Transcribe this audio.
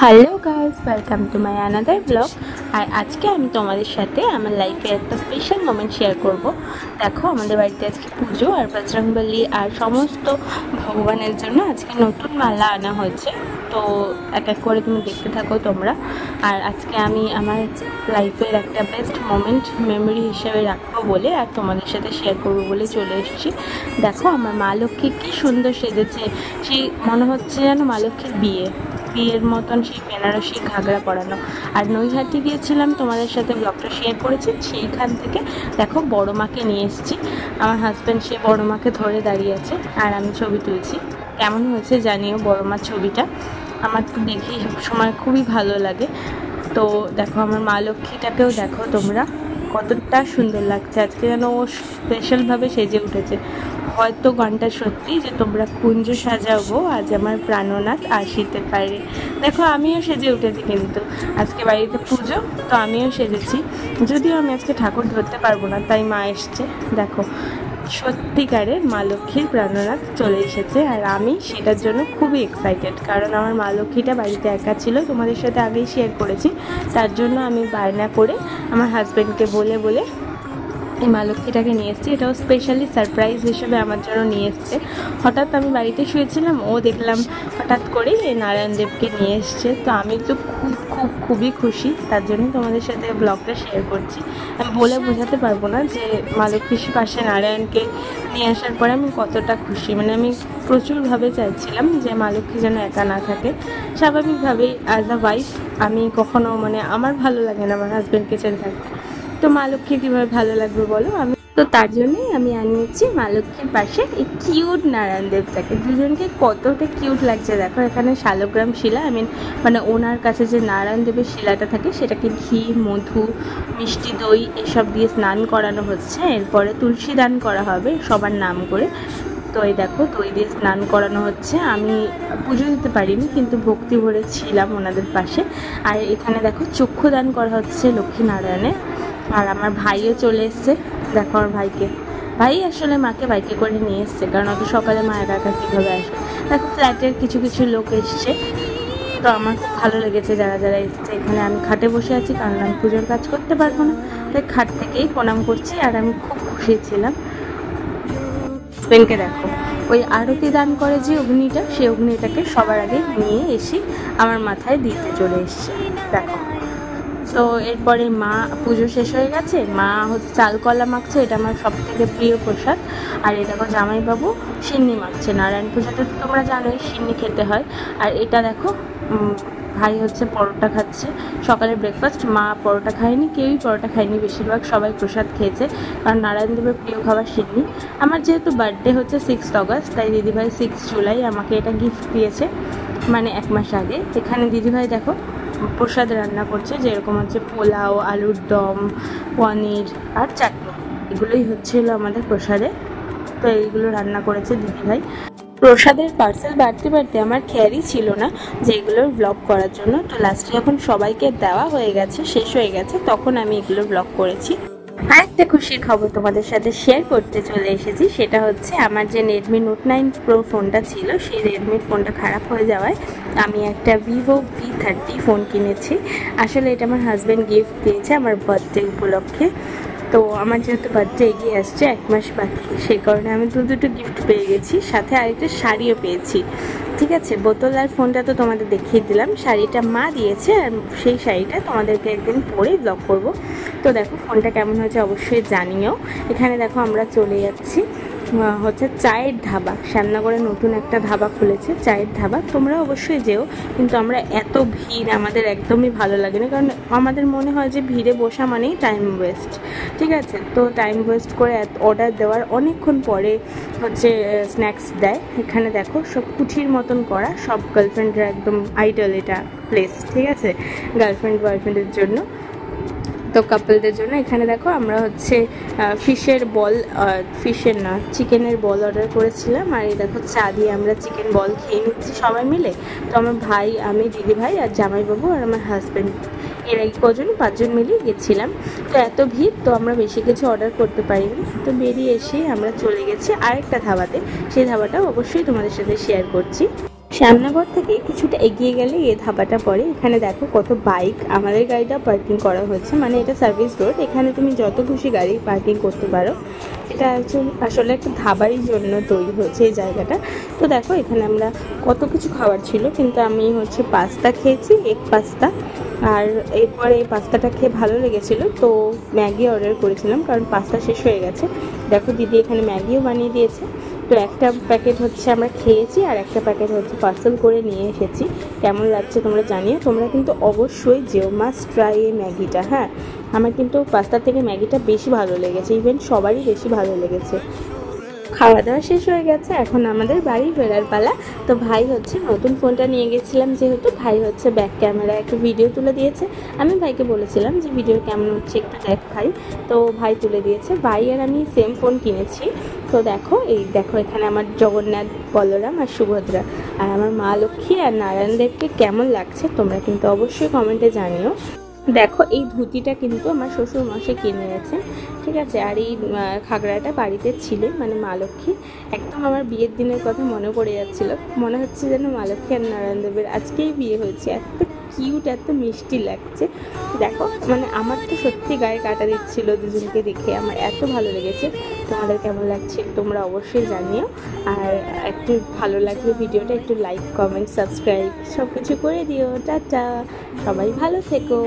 Hello guys, welcome to my another blog. আর আজকে আমি তোমাদের সাথে আমার লাইফে একটা স্পেশাল মোমেন্ট শেয়ার করব। দেখো, আমাদের বাড়িতে আজকে পুজো আর বজরংবলী আর সমস্ত ভগবানের জন্য আজকে নতুন মালা আনা হয়েছে। তো এক এক করে তুমি দেখতে থাকো তোমরা। আর আজকে আমি আমার লাইফের একটা বেস্ট মোমেন্ট মেমোরি হিসেবে রাখবো বলে আর তোমাদের সাথে শেয়ার করবো বলে চলে এসেছি। দেখো, আমার মা লক্ষ্মী কী সুন্দর সেজেছে। সেই মনে হচ্ছে যেন মা লক্ষ্মীর বিয়ের মতন সেই বেনারসি ঘাগরা পরানো। আর নৈহাটি গিয়েছিলাম, তোমাদের সাথে ব্লগটা শেয়ার করেছি। সেইখান থেকে দেখো বড় মাকে নিয়ে এসেছি। আমার হাজব্যান্ড সে বড় মাকে ধরে দাঁড়িয়ে আছে আর আমি ছবি তুলছি। কেমন হয়েছে জানিও বড় মার ছবিটা। আমার তো দেখি সবসময় খুবই ভালো লাগে। তো দেখো, আমার মা লক্ষ্মীটাকেও দেখো তোমরা, কতটা সুন্দর লাগছে। আজকে যেন ও স্পেশালভাবে সেজে উঠেছে। হয়তো গানটা সত্যি যে তোমরা কুঞ্জ সাজাবো আজ আমার প্রাণনাথ আসিতে পারে। দেখো, আমিও সেজে উঠেছি, কিন্তু আজকে বাড়িতে পুজো, তো আমিও সেজেছি। যদিও আমি আজকে ঠাকুর ধরতে পারবো না, তাই মা এসছে। দেখো, সত্যিকারের মা লক্ষ্মীর প্রাণনাথ চলে এসেছে আর আমি সেটার জন্য খুবই এক্সাইটেড। কারণ আমার মা লক্ষ্মীটা বাড়িতে একা ছিল, তোমাদের সাথে আগেই শেয়ার করেছি। তার জন্য আমি বায়না করে আমার হাজব্যান্ডকে বলে এই মা লক্ষ্মীটাকে নিয়ে এসেছি। এটাও স্পেশালি সারপ্রাইজ হিসেবে আমার জন্য নিয়ে এসছে। হঠাৎ আমি বাড়িতে শুয়েছিলাম, ও দেখলাম হঠাৎ করেই এই নারায়ণদেবকে নিয়ে এসছে। তো আমি তো খুবই খুশি। তার জন্য তোমাদের সাথে ব্লগটা শেয়ার করছি। আমি বলে বোঝাতে পারবো না যে মা লক্ষ্মীর পাশে নারায়ণকে নিয়ে আসার পরে আমি কতটা খুশি। মানে আমি প্রচুরভাবে চাইছিলাম যে মা লক্ষ্মী যেন একা না থাকে। স্বাভাবিকভাবেই অ্যাজ আ ওয়াইফ আমি কখনো আমার ভালো লাগে না আমার হাজব্যান্ডকে ছেড়ে থাকতে। তো মা লক্ষ্মী কীভাবে ভালো লাগবে বলো। তো তার জন্যই আমি আনিয়েছি মা লক্ষ্মীর পাশে এই কিউট নারায়ণ দেবটাকে। দুজনকে কতটা কিউট লাগছে দেখো। এখানে শালগ্রাম শিলা, মানে ওনার কাছে যে নারায়ণ দেবের শিলাটা থাকে সেটাকে ঘি, মধু, মিষ্টি দই এসব দিয়ে স্নান করানো হচ্ছে। এরপরে তুলসী দান করা হবে সবার নাম করে। তো এই দেখো, দই দিয়ে স্নান করানো হচ্ছে। আমি পুজো দিতে পারিনি, কিন্তু ভক্তি ভরে ছিলাম ওনাদের পাশে। আর এখানে দেখো চক্ষুদান করা হচ্ছে লক্ষ্মীনারায়ণের। আর আমার ভাইও চলে এসছে। দেখো আমার ভাই আসলে মাকে বাইকে করে নিয়ে এসছে, কারণ অত সকালে মা একা একা কীভাবে আসবে। দেখো, ফ্ল্যাটের কিছু লোক এসছে। তো আমার খুব ভালো লেগেছে যারা এসছে। এখানে আমি খাটে বসে আছি, কারণ আমি পুজোর কাজ করতে পারবো না, তাই খাট থেকেই প্রণাম করছি। আর আমি খুব খুশি ছিলাম। হাজবেন্ডকে দেখো, ওই আরতি দান করে যে অগ্নিটা, সেই অগ্নিটাকে সবার আগে নিয়ে এসে আমার মাথায় দিতে চলে এসছে। দেখো, তো এরপরে মা পুজো শেষ হয়ে গেছে। মা হচ্ছে চালকলা মাখছে, এটা আমার সব থেকে প্রিয় প্রসাদ। আর এটা দেখো জামাইবাবু সিন্নি মাখছে। নারায়ণ পুজোতে তো তোমরা জানোই সিন্নি খেতে হয়। আর এটা দেখো ভাই হচ্ছে পরোটা খাচ্ছে, সকালে ব্রেকফাস্ট। মা পরোটা খায়নি, কেউই পরোটা খায়নি, বেশিরভাগ সবাই প্রসাদ খেয়েছে, কারণ নারায়ণদেবের প্রিয় খাবার সিন্নি। আমার যেহেতু বার্থডে হচ্ছে 6 অগস্ট, তাই দিদিভাই 6 জুলাই আমাকে এটা গিফট দিয়েছে, মানে 1 মাস আগে। এখানে দিদিভাই দেখো প্রসাদ রান্না করছে, যেরকম হচ্ছে পোলাও, আলুর দম, পনির আর চাটনি। এগুলোই হচ্ছিল আমাদের প্রসাদে। তো এইগুলো রান্না করেছে দিদিভাই। প্রসাদের পার্সেল বাড়তে আমার খেয়ালই ছিল না যে এগুলোর ব্লগ করার জন্য। তো লাস্টে যখন সবাইকে দেওয়া হয়ে গেছে, শেষ হয়ে গেছে, তখন আমি এগুলো ব্লগ করেছি। আরেকটা খুশির খবর তোমাদের সাথে শেয়ার করতে চলে এসেছি। সেটা হচ্ছে আমার যে রেডমি নোট 9 প্রো ফোনটা ছিল, সেই রেডমির ফোনটা খারাপ হয়ে যাওয়ায় আমি একটা ভিভো V30 ফোন কিনেছি। আসলে এটা আমার হাজব্যান্ড গিফট দিয়েছে আমার বার্থডে উপলক্ষে। তো আমার যেহেতু বার্থডে এগিয়ে আসছে 1 মাস বাকি, সেই কারণে আমি দুটো গিফট পেয়ে গেছি, সাথে আরেকটা শাড়িও পেয়েছি। ঠিক আছে, বোতল আর ফোনটা তো তোমাদের দেখিয়ে দিলাম। শাড়িটা মা দিয়েছে, আর সেই শাড়িটা তোমাদেরকে একদিন পরে ব্লগ করব। তো দেখো ফোনটা কেমন হয়েছে অবশ্যই জানিও। এখানে দেখো আমরা চলে যাচ্ছি হচ্ছে চায়ের ধাবা। শ্যামনগরে নতুন একটা ধাবা খুলেছে, চায়ের ধাবা। তোমরা অবশ্যই যেও, কিন্তু আমরা এত ভিড় আমাদের একদমই ভালো লাগে না, কারণ আমাদের মনে হয় যে ভিড়ে বসা মানেই টাইম ওয়েস্ট। ঠিক আছে, তো টাইম ওয়েস্ট করে অর্ডার দেওয়ার অনেকক্ষণ পরে হচ্ছে স্ন্যাক্স দেয়। এখানে দেখো সব কুঠির মতন করা, সব গার্লফ্রেন্ডরা একদম আইডল এটা প্লেস। ঠিক আছে, গার্লফ্রেন্ড বয়ফ্রেন্ডের জন্য, তো কাপলদের জন্য। এখানে দেখো আমরা হচ্ছে চিকেনের বল অর্ডার করেছিলাম। আর এই দেখো চা দিয়ে আমরা চিকেন বল খেয়ে নিচ্ছি সবাই মিলে। তো আমার ভাই, আমি, দিদিভাই আর জামাইবাবু আর আমার হাজব্যান্ড, এরাই 5জন মিলেই গেছিলাম। তো এত ভিড়, তো আমরা বেশি কিছু অর্ডার করতে পারিনি। তো বেরিয়ে এসে আমরা চলে গেছি আরেকটা ধাবাতে। সেই ধাবাটাও অবশ্যই তোমাদের সাথে শেয়ার করছি। শ্যামনগর থেকে কিছুটা এগিয়ে গেলে এই ধাবাটা পড়ে। এখানে দেখো কত বাইক, আমাদের গাড়িটা পার্কিং করা হচ্ছে, মানে এটা সার্ভিস রোড, এখানে তুমি যত খুশি গাড়ি পার্কিং করতে পারো। এটা আসলে একটা ধাবারই জন্য তৈরি হয়েছে এই জায়গাটা। তো দেখো এখানে আমরা কত কিছু খাবার ছিল, কিন্তু আমি পাস্তা খেয়েছি, এগ পাস্তা। আর এরপরে এই পাস্তাটা খেয়ে ভালো লেগেছিলো, তো ম্যাগি অর্ডার করেছিলাম কারণ পাস্তা শেষ হয়ে গেছে। দেখো দিদি এখানে ম্যাগিও বানিয়ে দিয়েছে। তো একটা প্যাকেট আমরা খেয়েছি, আর একটা প্যাকেট পার্সেল করে নিয়ে এসেছি। কেমন লাগছে তোমরা জানিও। তোমরা কিন্তু অবশ্যই যেও, মাস্ট ট্রাই এই ম্যাগিটা। হ্যাঁ, আমার কিন্তু পাস্তার থেকে ম্যাগিটা বেশি ভালো লেগেছে, ইভেন সবারই বেশি ভালো লেগেছে। খাওয়া দাওয়া শেষ হয়ে গেছে, এখন আমাদের বাড়ি ফেরার পালা। তো ভাই নতুন ফোনটা নিয়ে গেছিলাম, যেহেতু ভাই ব্যাক ক্যামেরা একটা ভিডিও তুলে দিয়েছে। আমি ভাইকে বলেছিলাম যে ভিডিও কেমন হচ্ছে একটু দেখ ভাই, তো ভাই তুলে দিয়েছে। ভাই আর আমি সেম ফোন কিনেছি। তো দেখো এখানে আমার জগন্নাথ, বলরাম আর সুভদ্রা, আর আমার মা লক্ষ্মী আর নারায়ণ দেবকে কেমন লাগছে তোমরা কিন্তু অবশ্যই কমেন্টে জানিও। দেখো এই ধুতিটা কিন্তু আমার শ্বশুর মশাই কিনে গেছে, ঠিক আছে। আর এই খাগড়াটা বাড়িতে ছিল, মানে মা লক্ষ্মী। একদম আমার বিয়ের দিনের কথা মনে পড়ে যাচ্ছিল, মনে হচ্ছে যেন মা লক্ষ্মী আর নারায়ণ দেবের আজকেই বিয়ে হয়েছে। এত কিউট, এত মিষ্টি লাগছে। দেখো মানে আমার তো সত্যি গায়ে কাটা দিচ্ছিল দুজনকে দেখে, আমার এত ভালো লেগেছে। তোমাদের কেমন লাগছে তোমরা অবশ্যই জানিও। আর একটু ভালো লাগলে ভিডিওটা একটু লাইক, কমেন্ট, সাবস্ক্রাইব সব কিছু করে দিও। টাটা, সবাই ভালো থেকো।